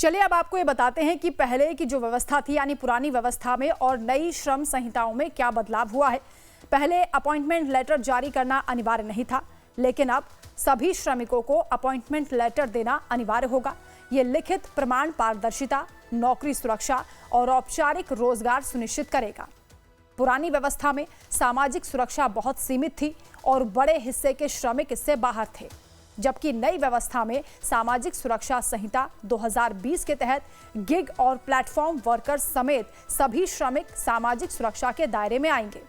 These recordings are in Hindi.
चलिए अब आपको ये बताते हैं कि पहले की जो व्यवस्था थी यानी पुरानी व्यवस्था में और नई श्रम संहिताओं में क्या बदलाव हुआ है। पहले अपॉइंटमेंट लेटर जारी करना अनिवार्य नहीं था, लेकिन अब सभी श्रमिकों को अपॉइंटमेंट लेटर देना अनिवार्य होगा। ये लिखित प्रमाण पारदर्शिता, नौकरी सुरक्षा और औपचारिक रोजगार सुनिश्चित करेगा। पुरानी व्यवस्था में सामाजिक सुरक्षा बहुत सीमित थी और बड़े हिस्से के श्रमिक इससे बाहर थे, जबकि नई व्यवस्था में सामाजिक सुरक्षा संहिता 2020 के तहत गिग और प्लेटफॉर्म वर्कर्स समेत सभी श्रमिक सामाजिक सुरक्षा के दायरे में आएंगे।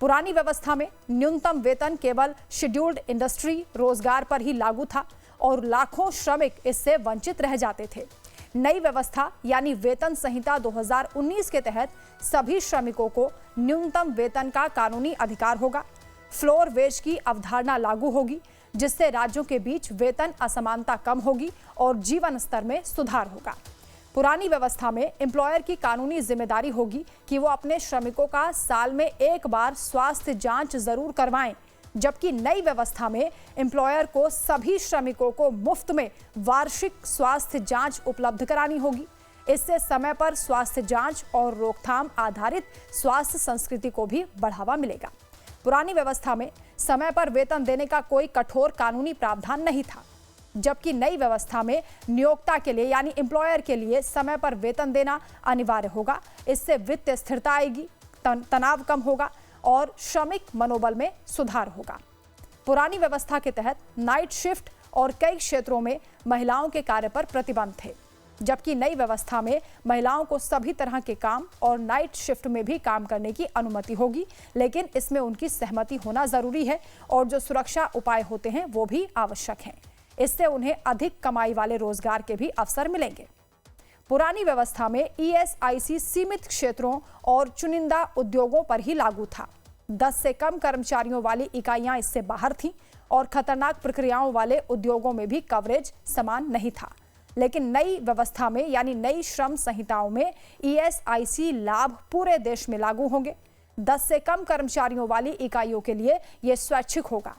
पुरानी व्यवस्था में न्यूनतम वेतन केवल शेड्यूल्ड इंडस्ट्री रोजगार पर ही लागू था और लाखों श्रमिक इससे वंचित रह जाते थे। नई व्यवस्था यानी वेतन संहिता 2019 के तहत सभी श्रमिकों को न्यूनतम वेतन का कानूनी अधिकार होगा। फ्लोर वेज की अवधारणा लागू होगी, जिससे राज्यों के बीच वेतन असमानता कम होगी और जीवन स्तर में सुधार होगा। पुरानी व्यवस्था में एम्प्लॉयर की कानूनी जिम्मेदारी होगी कि वो अपने श्रमिकों का साल में एक बार स्वास्थ्य जांच जरूर करवाएं, जबकि नई व्यवस्था में एम्प्लॉयर को सभी श्रमिकों को मुफ्त में वार्षिक स्वास्थ्य जांच उपलब्ध करानी होगी। इससे समय पर स्वास्थ्य जांच और रोकथाम आधारित स्वास्थ्य संस्कृति को भी बढ़ावा मिलेगा। पुरानी व्यवस्था में समय पर वेतन देने का कोई कठोर कानूनी प्रावधान नहीं था, जबकि नई व्यवस्था में नियोक्ता के लिए यानी एम्प्लॉयर के लिए समय पर वेतन देना अनिवार्य होगा। इससे वित्तीय स्थिरता आएगी, तनाव कम होगा और श्रमिक मनोबल में सुधार होगा। पुरानी व्यवस्था के तहत नाइट शिफ्ट और कई क्षेत्रों में महिलाओं के कार्य पर प्रतिबंध थे, जबकि नई व्यवस्था में महिलाओं को सभी तरह के काम और नाइट शिफ्ट में भी काम करने की अनुमति होगी, लेकिन इसमें उनकी सहमति होना जरूरी है और जो सुरक्षा उपाय होते हैं वो भी आवश्यक हैं। इससे उन्हें अधिक कमाई वाले रोजगार के भी अवसर मिलेंगे। पुरानी व्यवस्था में ईएसआईसी सीमित क्षेत्रों और चुनिंदा उद्योगों पर ही लागू था। 10 से कम कर्मचारियों वाली इकाइयां इससे बाहर थीं और खतरनाक प्रक्रियाओं वाले उद्योगों में भी कवरेज समान नहीं था। लेकिन नई व्यवस्था में यानी नई श्रम संहिताओं में ईएसआईसी लाभ पूरे देश में लागू होंगे। 10 से कम कर्मचारियों वाली इकाइयों के लिए यह स्वैच्छिक होगा।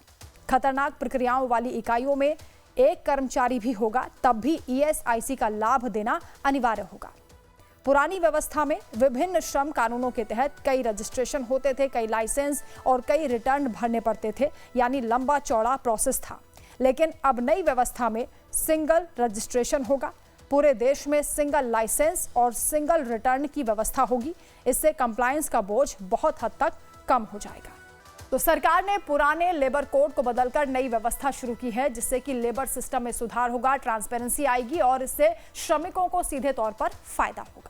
खतरनाक प्रक्रियाओं वाली इकाइयों में एक कर्मचारी भी होगा, तब भी ईएसआईसी का लाभ देना अनिवार्य होगा। पुरानी व्यवस्था में विभिन्न श्रम कानूनों के तहत कई रजिस्ट्रेशन होते थे, कई लाइसेंस और कई रिटर्न भरने पड़ते थे, यानी लंबा चौड़ा प्रोसेस था। लेकिन अब नई व्यवस्था में सिंगल रजिस्ट्रेशन होगा। पूरे देश में सिंगल लाइसेंस और सिंगल रिटर्न की व्यवस्था होगी। इससे कंप्लायंस का बोझ बहुत हद तक कम हो जाएगा। तो सरकार ने पुराने लेबर कोड को बदलकर नई व्यवस्था शुरू की है, जिससे कि लेबर सिस्टम में सुधार होगा, ट्रांसपेरेंसी आएगी और इससे श्रमिकों को सीधे तौर पर फायदा होगा।